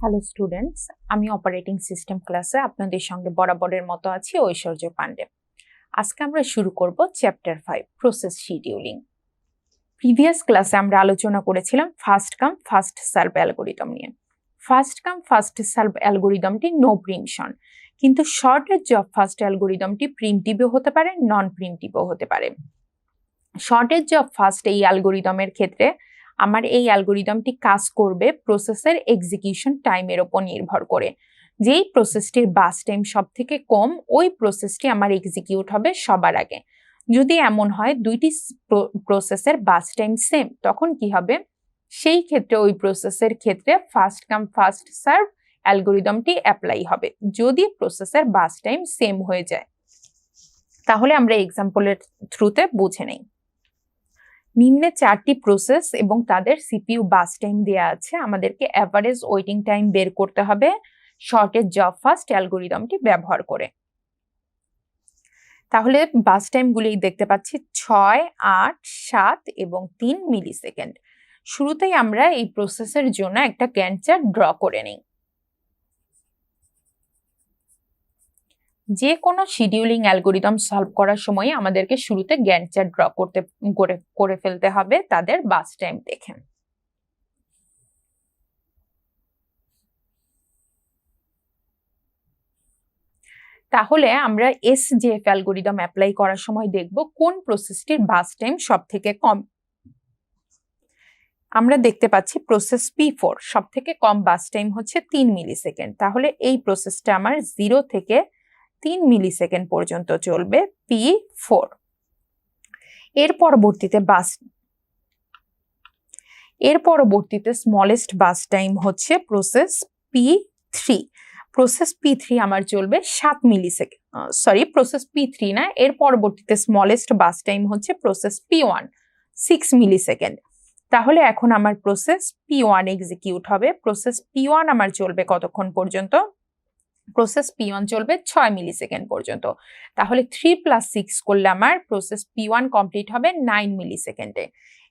Hello students, আমি operating system ক্লাসে আপনাদের সঙ্গে বরাবরের মতো আছি ঐশ্বর্য পান্ডে। আজকে আমরা শুরু করব চ্যাপ্টার 5 প্রসেস শিডিউলিং। প্রিভিয়াস ক্লাসে আমরা আলোচনা করেছিলাম first come first serve algorithm নিয়ে। ফার্স্ট কাম ফার্স্ট সার্ভ অ্যালগোরিদমটি নো প্রিমশন, কিন্তু শর্টেজ জব ফার্স্ট অ্যালগোরিদমটি প্রিমটিভও হতে পারে, নন প্রিমটিভও হতে পারে। শর্টেজ জব ফার্স্ট এই অ্যালগোরিদমের ক্ষেত্রে আমার এই অ্যালগোরিদমটি কাজ করবে প্রসেসের এক্সিকিউশন টাইমের উপর নির্ভর করে। যেই প্রসেসটির বাস টাইম সব থেকে কম, ওই প্রসেসটি আমার এক্সিকিউট হবে সবার আগে। যদি এমন হয় দুইটি প্রসেসের বাস টাইম সেম, তখন কি হবে? সেই ক্ষেত্রে ওই প্রসেসের ক্ষেত্রে ফার্স্ট কাম ফার্স্ট সার্ভ অ্যালগোরিদমটি অ্যাপ্লাই হবে যদি প্রসেসের বাস টাইম সেম হয়ে যায়। তাহলে আমরা এক্সাম্পলের থ্রুতে বুঝে নেই। নিম্নে 4টি প্রসেস এবং তাদের সিপিইউ বাস টাইম দেয়া আছে। আমাদেরকে অ্যাভারেজ ওয়েটিং টাইম বের করতে হবে শর্টেজ জব ফার্স্ট অ্যালগোরিদমটি ব্যবহার করে। তাহলে বাস টাইমগুলি দেখতে পাচ্ছি 6, 8, 7 এবং 3 মিলি সেকেন্ড। শুরুতেই আমরা এই প্রসেসের জন্য একটা গ্যান্ট চার্ট ড্র করে নিই। যে কোনো শিডিউলিং অ্যালগোরিদম সলভ করার সময় আমাদেরকে শুরুতে গ্যান্ট চার্ট ড্র করে ফেলতে হবে তাদের বাস টাইম দেখে। তাহলে আমরা এসজেএফ অ্যালগোরিদম অ্যাপ্লাই করার সময় দেখব কোন প্রসেসটির বাস টাইম সব থেকে কম। আমরা দেখতে পাচ্ছি প্রসেস P4 সব থেকে কম বাস টাইম হচ্ছে 3 মিলি সেকেন্ড। তাহলে এই প্রসেসটা আমার 0 থেকে 3 মিলি সেকেন্ড পর্যন্ত চলবে, P4। এর পরবর্তীতে স্মলেস্ট বাস টাইম হচ্ছে প্রসেস P3। প্রসেস P3 আমার চলবে 7 মিলি সেকেন্ড, প্রসেস P3 না, এর পরবর্তীতে স্মলেস্ট বাস টাইম হচ্ছে প্রসেস P1, 6 মিলি সেকেন্ড। তাহলে এখন আমার প্রসেস P1 এক্সিকিউট হবে। প্রসেস P1 আমার চলবে কতক্ষণ পর্যন্ত? প্রসেস P1 চলবে 6 মিলি সেকেন্ড পর্যন্ত। তাহলে 3 + 6 করলে আমার প্রসেস P1 কমপ্লিট হবে 9 মিলি সেকেন্ডে।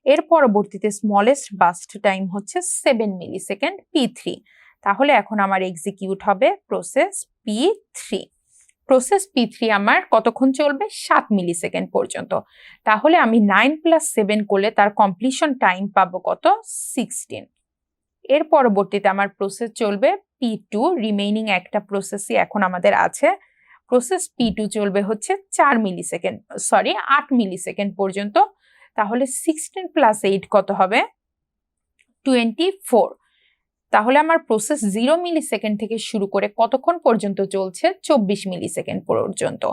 এর পরবর্তীতে স্মলেস্ট বাস্ট টাইম হচ্ছে 7 মিলি সেকেন্ড, P3। তাহলে এখন আমার এক্সিকিউট হবে প্রসেস P3। প্রসেস P3 আমার কতক্ষণ চলবে? 7 মিলি সেকেন্ড পর্যন্ত। তাহলে আমি 9 + 7 করলে তার কমপ্লিশন টাইম পাবো কত? 16। এর পরবর্তীতে আমার প্রসেস চলবে P2, রিমেইনিং একটা প্রসেসই এখন আমাদের আছে। প্রসেস P2 চলবে হচ্ছে 8 মিলি সেকেন্ড পর্যন্ত। তাহলে 16 + 8 কত হবে? 24। তাহলে আমার প্রসেস 0 মিলি সেকেন্ড থেকে শুরু করে কতক্ষণ পর্যন্ত চলছে? 24 মিলি সেকেন্ড পর্যন্ত।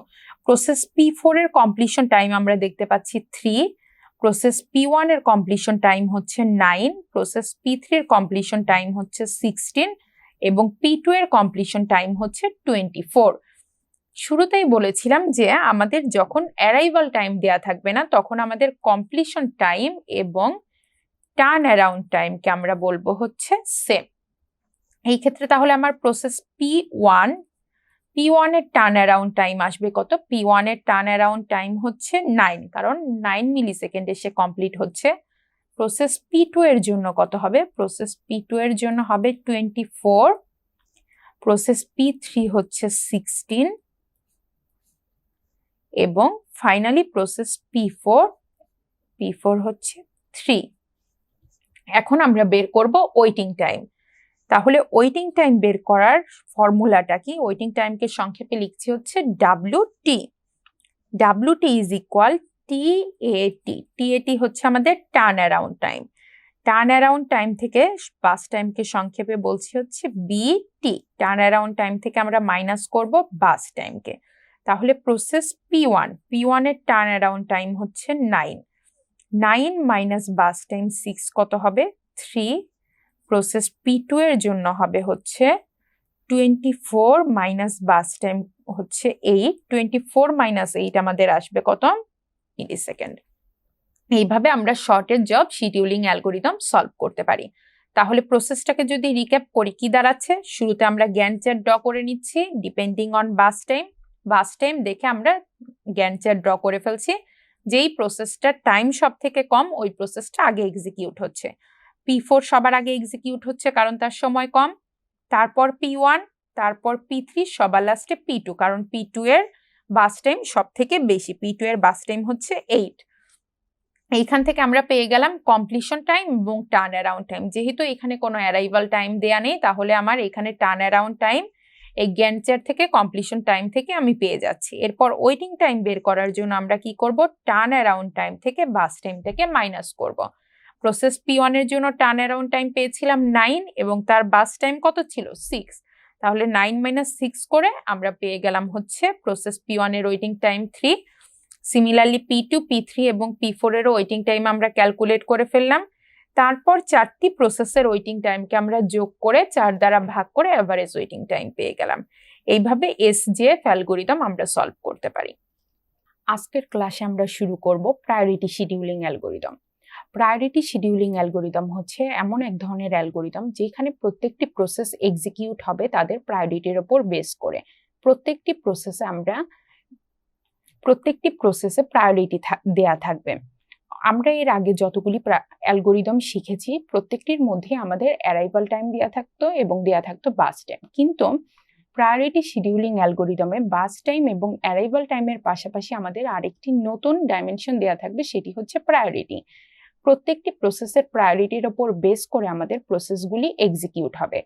প্রসেস P4 এর কমপ্লিশন টাইম আমরা দেখতে পাচ্ছি 3, প্রসেস P1 এর কমপ্লিশন টাইম হচ্ছে 9, প্রসেস P3 এর কমপ্লিশন টাইম হচ্ছে 16 এবং P2 এর কমপ্লিশন টাইম হচ্ছে 24। শুরুতেই বলেছিলাম যে আমাদের যখন অ্যারাইভাল টাইম দেয়া থাকবে না, তখন আমাদের কমপ্লিশন টাইম এবং টার্ন অ্যারাউন্ড টাইমকে আমরা বলবো হচ্ছে সেম। এই ক্ষেত্রে তাহলে আমার প্রসেস P1 এর টার্ন অ্যারাউন্ড টাইম আসবে কত? P1 এর টার্ন অ্যারাউন্ড টাইম হচ্ছে 9, কারণ 9 মিলি সেকেন্ডে সে কমপ্লিট হচ্ছে। প্রসেস P2 এর জন্য কত হবে? প্রসেস P2 এর জন্য হবে 24, প্রসেস P3 হচ্ছে 16 এবং ফাইনালি প্রসেস P4 হচ্ছে 3। এখন আমরা বের করব ওয়েটিং টাইম। তাহলে ওয়েটিং টাইম বের করার ফর্মুলাটা কি? ওয়েটিং টাইমকে সংক্ষেপে লিখছি হচ্ছে WT। WT is equal TAT। TAT হচ্ছে আমাদের turn around time. Turn around time থেকে বাস টাইমকে সংক্ষেপে বলছি হচ্ছে BT। টার্ন অ্যারাউন্ড টাইম থেকে আমরা মাইনাস করব বাস টাইমকে। তাহলে প্রসেস P1 এর টার্ন অ্যারাউন্ড টাইম হচ্ছে 9 মাইনাস বাস টাইম 6 কত হবে? 3। প্রসেস P2 এর জন্য হবে হচ্ছে 24 মাইনাস বাস টাইম হচ্ছে 8। 24 মাইনাস 8 আমাদের আসবে কত? মিলি সেকেন্ড। এইভাবে আমরা shortage job scheduling algorithm solve করতে পারি। তাহলে প্রসেসটাকে যদি রিক্যাপ করি, কি দাঁড়াচ্ছে? শুরুতে আমরা গ্যান্ট চার্ট ড্র করে নিচ্ছি ডিপেন্ডিং অন বাস টাইম দেখে আমরা গ্যান্ট চার্ট ড্র করে ফেলছি। যেই প্রসেসটার টাইম সব থেকে কম, ওই প্রসেসটা আগে এক্সিকিউট হচ্ছে। P4 সবার আগে এক্সিকিউট হচ্ছে কারণ তার সময় কম। তারপর P1, তারপর P3, সবার লাস্টে P2, কারণ P2 এর বাস টাইম সব থেকে বেশি। P2 এর বাস টাইম হচ্ছে 8। এইখান থেকে আমরা পেয়ে গেলাম কমপ্লিশন টাইম এবং টার্ন অ্যারাউন্ড টাইম। যেহেতু এখানে কোনো অ্যারাইভাল টাইম দেয়া নেই, তাহলে আমার এখানে টার্ন অ্যারাউন্ড টাইম এই গ্যান্ট চার্ট থেকে কমপ্লিশন টাইম থেকে আমি পেয়ে যাচ্ছি। এরপর ওয়েটিং টাইম বের করার জন্য আমরা কি করব, টার্ন অ্যারাউন্ড টাইম থেকে বাস টাইম থেকে মাইনাস করব। প্রসেস P1 এর জন্য টার্ন অ্যারাউন্ড টাইম পেয়েছিলাম 9 এবং তার বাস টাইম কত ছিল 6। তাহলে 9 - 6 করে আমরা পেয়ে গেলাম হচ্ছে প্রসেস P1 এর waiting time 3। Similarly P2, P3 এবং P4 এরও ওয়েটিং টাইম আমরা ক্যালকুলেট করে ফেললাম। তারপর চারটি প্রসেসের ওয়েটিং টাইমকে আমরা যোগ করে 4 দ্বারা ভাগ করে এভারেজ ওয়েটিং টাইম পেয়ে গেলাম। এইভাবে SJF অ্যালগরিদম আমরা সলভ করতে পারি। আজকের ক্লাসে আমরা শুরু করব priority scheduling algorithm. Priority scheduling algorithm হচ্ছে এমন এক ধরনের অ্যালগরিদম যেখানে প্রত্যেকটি প্রসেস এক্সিকিউট হবে তাদের প্রায়োরিটির উপর বেস করে। প্রত্যেকটি প্রসেসে প্রায়োরিটি দেয়া থাকবে। আমরা এর আগে যতগুলি অ্যালগরিদম শিখেছি প্রত্যেকটির মধ্যে আমাদের অ্যারাইভাল টাইম দেয়া থাকতো এবং দেয়া থাকতো বাস টাইম। কিন্তু প্রায়োরিটি শিডিউলিং অ্যালগরিদমে বাস টাইম এবং অ্যারাইভাল টাইমের পাশাপাশি আমাদের আরেকটি নতুন ডাইমেনশন দেয়া থাকবে, সেটি হচ্ছে প্রায়োরিটি। প্রত্যেকটি প্রসেসের প্রায়োরিটির ওপর বেস করে আমাদের প্রসেসগুলি এক্সিকিউট হবে।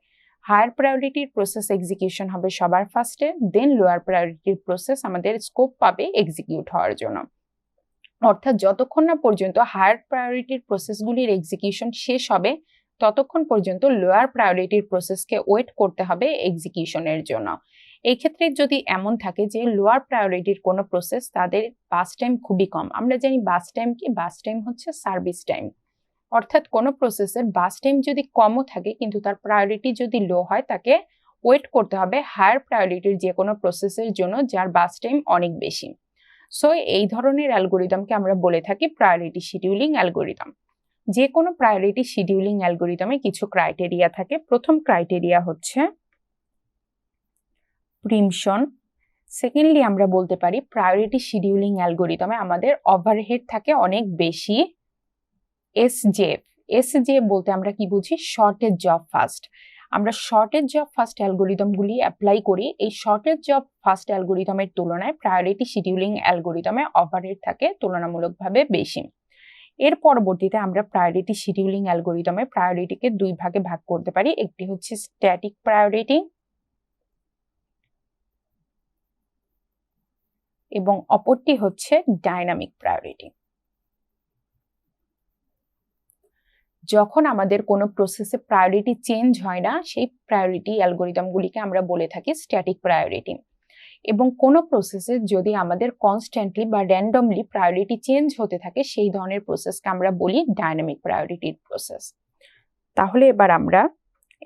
হায়ার প্রায়োরিটির প্রসেস এক্সিকিউশন হবে সবার ফার্স্টে, দেন লোয়ার প্রায়োরিটির প্রসেস আমাদের স্কোপ পাবে এক্সিকিউট হওয়ার জন্য। অর্থাৎ যতক্ষণ না পর্যন্ত হায়ার প্রায়োরিটির প্রসেসগুলির এক্সিকিউশন শেষ হবে ততক্ষণ পর্যন্ত লোয়ার প্রায়োরিটির প্রসেসকে ওয়েট করতে হবে এক্সিকিউশনের জন্য। এই ক্ষেত্রে যদি এমন থাকে যে লোয়ার প্রায়োরিটির কোনো প্রসেস তাদের বাস টাইম খুবই কম, আমরা জানি বাস টাইম কি, বাস টাইম হচ্ছে সার্ভিস টাইম। অর্থাৎ কোনো প্রসেসের বাস টাইম যদি কমও থাকে কিন্তু তার প্রায়োরিটি যদি লো হয় তাকে ওয়েট করতে হবে হায়ার প্রায়োরিটির যে কোনো প্রসেসের জন্য যার বাস টাইম অনেক বেশি। সো এই ধরনের অ্যালগরিদমকে আমরা বলে থাকি প্রায়োরিটি শিডিউলিং অ্যালগরিদম। যে কোনো প্রায়োরিটি শিডিউলিং অ্যালগরিদমে কিছু ক্রাইটেরিয়া থাকে। প্রথম ক্রাইটেরিয়া হচ্ছে প্রিমশন। সেকেন্ডলি আমরা বলতে পারি প্রায়োরিটি শিডিউলিং অ্যালগরিদমে আমাদের ওভারহেড থাকে অনেক বেশি। SJF বলতে আমরা কি বুঝি, শর্টেজ জব ফার্স্ট। আমরা শর্টেজ জব ফার্স্ট অ্যালগরিদমগুলি অ্যাপ্লাই করি। এই শর্টেজ জব ফার্স্ট অ্যালগরিদমের তুলনায় প্রায়োরিটি শিডিউলিং অ্যালগরিদমে ওভারহেড থাকে তুলনামূলকভাবে বেশি। এর পরবর্তীতে আমরা প্রায়োরিটি শিডিউলিং অ্যালগরিদমে প্রায়োরিটিকে দুই ভাগে ভাগ করতে পারি। একটি হচ্ছে স্ট্যাটিক প্রায়োরিটি এবং অপরটি হচ্ছে ডাইনামিক প্রায়োরিটি। যখন আমাদের কোনো প্রসেসে প্রায়োরিটি চেঞ্জ হয় না সেই প্রায়োরিটি অ্যালগরিদমগুলিকে আমরা বলে থাকি স্ট্যাটিক প্রায়োরিটি। এবং কোনো প্রসেসে যদি আমাদের কনস্ট্যান্টলি বা র্যান্ডমলি প্রায়োরিটি চেঞ্জ হতে থাকে সেই ধরনের প্রসেসকে আমরা বলি ডাইনামিক প্রায়োরিটির প্রসেস। তাহলে এবার আমরা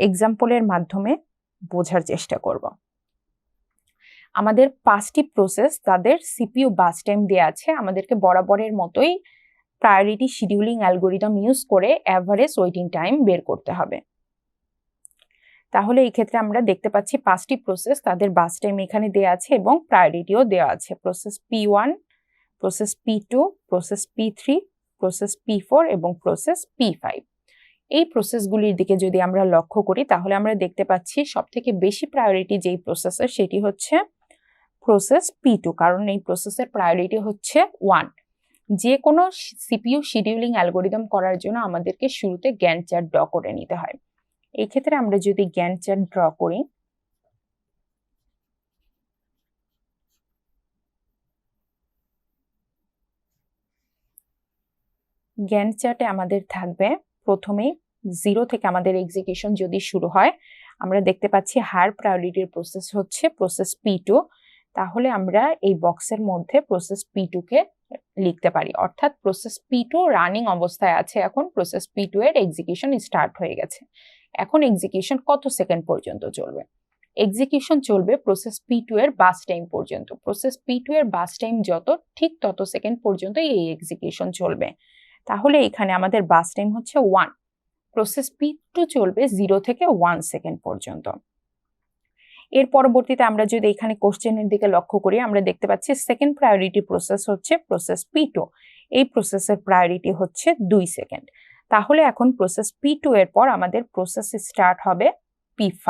এক্সাম্পলের মাধ্যমে বোঝার চেষ্টা করব। আমাদের 5টি প্রসেস তাদের সিপিইউ বাস টাইম দেওয়া আছে। আমাদেরকে বরাবরের মতোই প্রায়োরিটি শিডিউলিং অ্যালগরিদম ইউজ করে অ্যাভারেজ ওয়েটিং টাইম বের করতে হবে। তাহলে এই ক্ষেত্রে আমরা দেখতে পাচ্ছি 5টি প্রসেস তাদের বাস টাইম এখানে দেওয়া আছে এবং প্রায়োরিটিও দেওয়া আছে। Process P1, process P2, process P3, process P4 এবং প্রসেস P5। এই প্রসেসগুলির দিকে যদি আমরা লক্ষ্য করি তাহলে আমরা দেখতে পাচ্ছি সবথেকে বেশি প্রায়োরিটি যেই প্রসেসের সেটি হচ্ছে প্রসেস P2, কারণ এই প্রসেসের প্রায়োরিটি হচ্ছে 1। যে কোনো সিপিইউ শিডিউলিং অ্যালগরিদম করার জন্য আমাদেরকে শুরুতে গ্যান্ট চার্ট ড্র করে নিতে হয়। এই ক্ষেত্রে আমরা যদি গ্যান্ট চার্ট ড্র করি, গ্যান্ট চার্টে আমাদের থাকবে প্রথমেই 0 থেকে আমাদের এক্সিকিউশন যদি শুরু হয়, আমরা দেখতে পাচ্ছি হায়ার প্রায়োরিটির প্রসেস হচ্ছে প্রসেস P2। তাহলে আমরা এই বক্সের মধ্যে প্রসেস P2 কে লিখতে পারি, অর্থাৎ প্রসেস P2 রানিং অবস্থায় আছে। এখন প্রসেস P2 এর এক্সিকিউশন স্টার্ট হয়ে গেছে। এখন এক্সিকিউশন কত সেকেন্ড পর্যন্ত চলবে? এক্সিকিউশন চলবে প্রসেস P2 এর বাস টাইম পর্যন্ত। প্রসেস P2 এর বাস টাইম যত ঠিক তত সেকেন্ড পর্যন্ত এই এক্সিকিউশন চলবে। তাহলে এখানে আমাদের বাস টাইম হচ্ছে 1। প্রসেস P2 চলবে 0 থেকে 1 সেকেন্ড পর্যন্ত। এর পরবর্তীতে আমরা যদি এখানে কোশ্চেনের দিকে লক্ষ্য করি, আমরা দেখতে পাচ্ছি সেকেন্ড প্রায়োরিটি প্রসেস হচ্ছে প্রসেস P2। এই প্রসেসের প্রায়োরিটি হচ্ছে 2 সেকেন্ড। তাহলে এখন প্রসেস P2 এর পর আমাদের প্রসেস স্টার্ট হবে P5।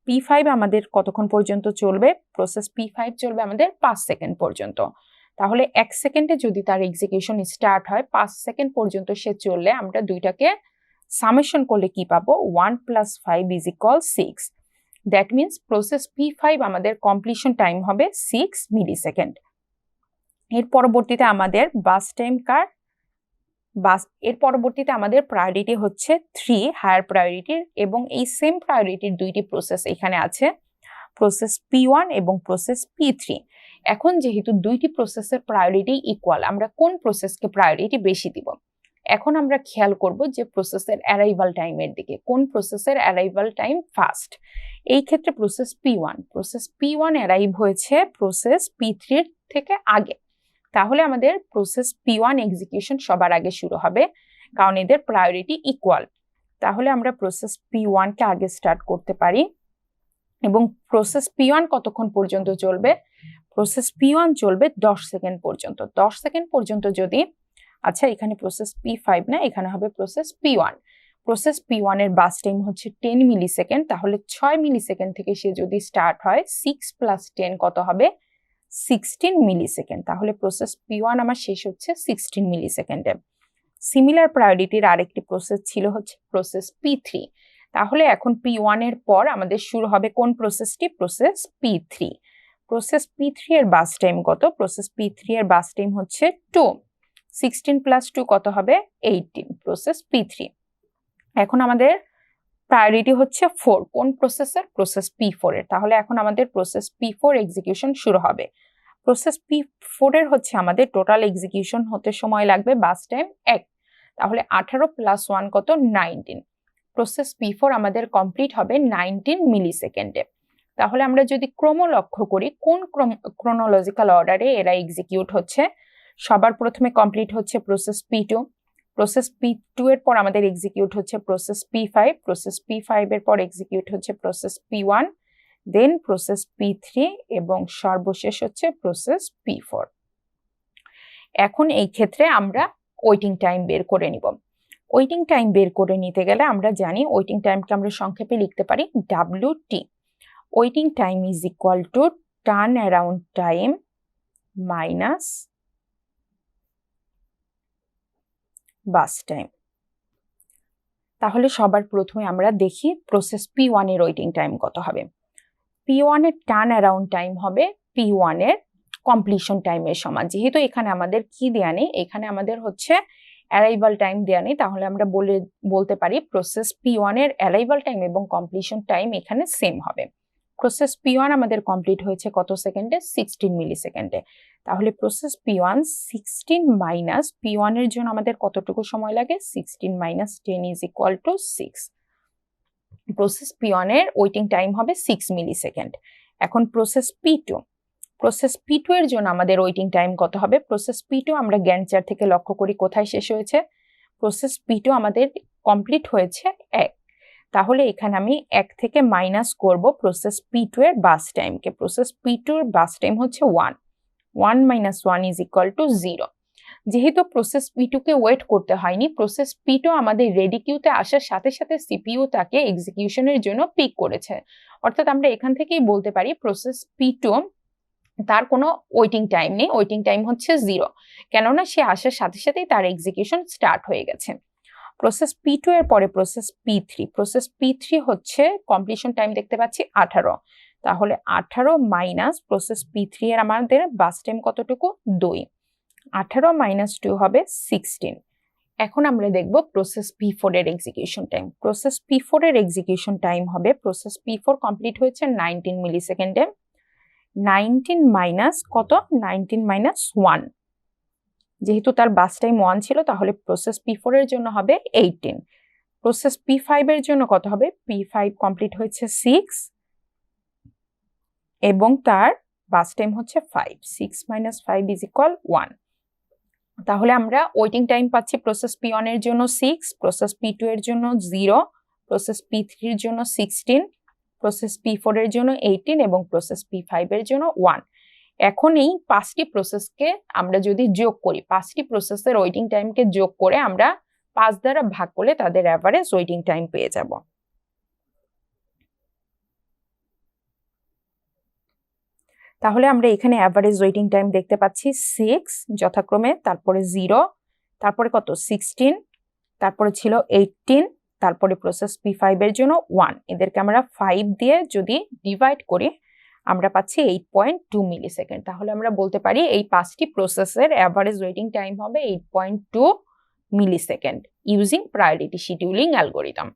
P5 আমাদের কতক্ষণ পর্যন্ত চলবে? প্রসেস P5 চলবে আমাদের 5 সেকেন্ড পর্যন্ত। তাহলে 1 সেকেন্ডে যদি তার এক্সিকিউশন স্টার্ট হয়, 5 সেকেন্ড পর্যন্ত সে চললে আমরা দুইটাকে সামেশন করলে কি পাবো? 1 + 5 = 6। দ্যাট মিনস প্রসেস P5 আমাদের কমপ্লিশন টাইম হবে 6 মিলিসেকেন্ড। এর পরবর্তীতে আমাদের বাস টাইম কার? এর পরবর্তীতে আমাদের প্রায়োরিটি হচ্ছে 3 হায়ার প্রায়োরিটির, এবং এই সেম প্রায়োরিটির দুইটি প্রসেস এখানে আছে, প্রসেস P1 এবং প্রসেস P3। এখন যেহেতু দুইটি প্রসেসের প্রায়োরিটি ইকুয়াল, আমরা কোন প্রসেসকে প্রায়োরিটি বেশি দিব? এখন আমরা খেয়াল করব যে প্রসেসের অ্যারাইভাল টাইমের দিকে, কোন প্রসেসের অ্যারাইভাল টাইম ফাস্ট। এই ক্ষেত্রে প্রসেস P1 অ্যারাইভ হয়েছে প্রসেস P3 থেকে আগে। তাহলে আমাদের প্রসেস P1 এক্সিকিউশন সবার আগে শুরু হবে, কারণ এদের প্রায়োরিটি ইকুয়াল। তাহলে আমরা প্রসেস P1 কে আগে স্টার্ট করতে পারি। এবং প্রসেস P1 কতক্ষণ পর্যন্ত চলবে? প্রসেস P1 চলবে 10 সেকেন্ড পর্যন্ত। 10 সেকেন্ড পর্যন্ত যদি, আচ্ছা এখানে প্রসেস P5 না, এখানে হবে প্রসেস P1। প্রসেস P1 এর বাস টাইম হচ্ছে 10 মিলিসেকেন্ড। তাহলে 6 মিলিসেকেন্ড থেকে সে যদি স্টার্ট হয়, 6 + 10 কত হবে? 16 মিলিসেকেন্ড। তাহলে প্রসেস P1 আমার শেষ হচ্ছে 16 মিলিসেকেন্ডে। সিমিলার প্রায়োরিটির আরেকটি প্রসেস ছিল হচ্ছে প্রসেস P3। তাহলে এখন P1 এর পর আমাদের শুরু হবে কোন প্রসেসটি? Process P3। প্রসেস P3 এর বাস টাইম কত? প্রসেস P3 এর বাস টাইম হচ্ছে 2। 16 + 2 কত হবে? 18। Process P3। এখন আমাদের প্রায়োরিটি হচ্ছে 4। কোন প্রসেসের? প্রসেস P4 এর। তাহলে এখন আমাদের প্রসেস P4 এক্সিকিউশন শুরু হবে। প্রসেস P4 এর হচ্ছে আমাদের টোটাল এক্সিকিউশন হতে সময় লাগবে বাস টাইম 1। তাহলে 18 + 1 কত? 19। প্রসেস P4 আমাদের কমপ্লিট হবে 19 মিলিসেকেন্ডে। তাহলে আমরা যদি ক্রম লক্ষ্য করি, কোন ক্রোনোলজিক্যাল অর্ডারে এরা এক্সিকিউট হচ্ছে? সবার প্রথমে কমপ্লিট হচ্ছে প্রসেস P2। প্রসেস P2 এর পর আমাদের এক্সিকিউট হচ্ছে প্রসেস P5। প্রসেস P5 এর পর এক্সিকিউট হচ্ছে প্রসেস P1, দেন প্রসেস P3 এবং সর্বশেষ হচ্ছে প্রসেস P4। এখন এই ক্ষেত্রে আমরা ওয়েটিং টাইম বের করে নিব। ওয়েটিং টাইম বের করে নিতে গেলে আমরা জানি ওয়েটিং টাইমকে আমরা সংক্ষেপে লিখতে পারি WT। Waiting time is equal to turn around time minus bus time. তাহলে সবার প্রথমে আমরা দেখি প্রসেস P1 এর ওয়েটিং টাইম কত হবে। P1 এর টার্ন অ্যারাউন্ড টাইম হবে P1 এর কমপ্লিশন টাইমের সমান। যেহেতু এখানে আমাদের কি দেয়া নেই, এখানে আমাদের হচ্ছে অ্যারাইভাল টাইম দেয়া নেই, তাহলে আমরা বলতে পারি প্রসেস P1 এর অ্যারাইভাল টাইম এবং কমপ্লিশন টাইম এখানে সেম হবে। প্রসেস P1 আমাদের কমপ্লিট হয়েছে কত সেকেন্ডে? 16 মিলিসেকেন্ডে। তাহলে প্রসেস P1 16 মাইনাস P1 এর জন্য আমাদের কতটুকু সময় লাগে? 16 - 10 = 6। প্রসেস P1 এর ওয়েটিং টাইম হবে 6 মিলিসেকেন্ড। এখন প্রসেস P2 এর জন্য আমাদের ওয়েটিং টাইম কত হবে? প্রসেস P2 আমরা গ্যান্ট চার্ট থেকে লক্ষ্য করি কোথায় শেষ হয়েছে। প্রসেস P2 আমাদের কমপ্লিট হয়েছে 1। তাহলে এখানে আমি 1 থেকে মাইনাস করব প্রসেস P2 এর বাস টাইমকে। প্রসেস P2 এর বাস টাইম হচ্ছে 1। 1 - 1 = 0। যেহেতু প্রসেস P2 কে ওয়েট করতে হয়নি, প্রসেস P2 আমাদের রেডি কিউতে আসার সাথে সাথে CPU তাকে এক্সিকিউশনের জন্য পিক করেছে। অর্থাৎ আমরা এখান থেকেই বলতে পারি প্রসেস P2 তার কোনো ওয়েটিং টাইম নেই, ওয়েটিং টাইম হচ্ছে 0, কেননা সে আসার সাথে সাথেই তার এক্সিকিউশন স্টার্ট হয়ে গেছে। প্রসেস P2 এর পরে প্রসেস P3। প্রসেস P3 হচ্ছে কমপ্লিশন টাইম দেখতে পাচ্ছি 18। তাহলে 18 মাইনাস প্রসেস P3 এর আমাদের বাস টাইম কতটুকু? 2। 18 - 2 হবে 16। এখন আমরা দেখব প্রসেস P4 এর এক্সিকিউশন টাইম। প্রসেস P4 এর এক্সিকিউশন টাইম হবে, প্রসেস P4 কমপ্লিট হয়েছে 19 মিলিসেকেন্ডে। 19 মাইনাস কত? 19 - 1। যেহেতু তার বাস টাইম 1 ছিল, তাহলে প্রসেস P4 এর জন্য হবে 18। প্রসেস P5 এর জন্য কত হবে? P5 কমপ্লিট হয়েছে 6 এবং তার বাস টাইম হচ্ছে 5। 6 - 5 = 1। তাহলে আমরা ওয়েটিং টাইম পাচ্ছি প্রসেস P1 এর জন্য 6, প্রসেস P2 এর জন্য 0, প্রসেস P3 এর জন্য 16, প্রসেস P4 এর জন্য 18 এবং প্রসেস P5 এর জন্য 1। এখন এই 5টি প্রসেসকে আমরা যদি যোগ করি, 5টি প্রসেসের ওয়েটিং টাইমকে যোগ করে আমরা 5 দ্বারা ভাগ করলে তাদের অ্যাভারেজ ওয়েটিং টাইম পেয়ে যাব। তাহলে আমরা এখানে অ্যাভারেজ ওয়েটিং টাইম দেখতে পাচ্ছি 6 যথাক্রমে, তারপরে 0, তারপরে কত 16, তারপরে ছিল 18, তারপরে প্রসেস P5 এর জন্য 1। এদেরকে আমরা 5 দিয়ে যদি ডিভাইড করি আমরা পাচ্ছি 8.2 মিলিসেকেন্ড। তাহলে আমরা বলতে পারি এই 5টি প্রসেসের অ্যাভারেজ ওয়েটিং টাইম হবে 8.2 millisecond using priority scheduling algorithm.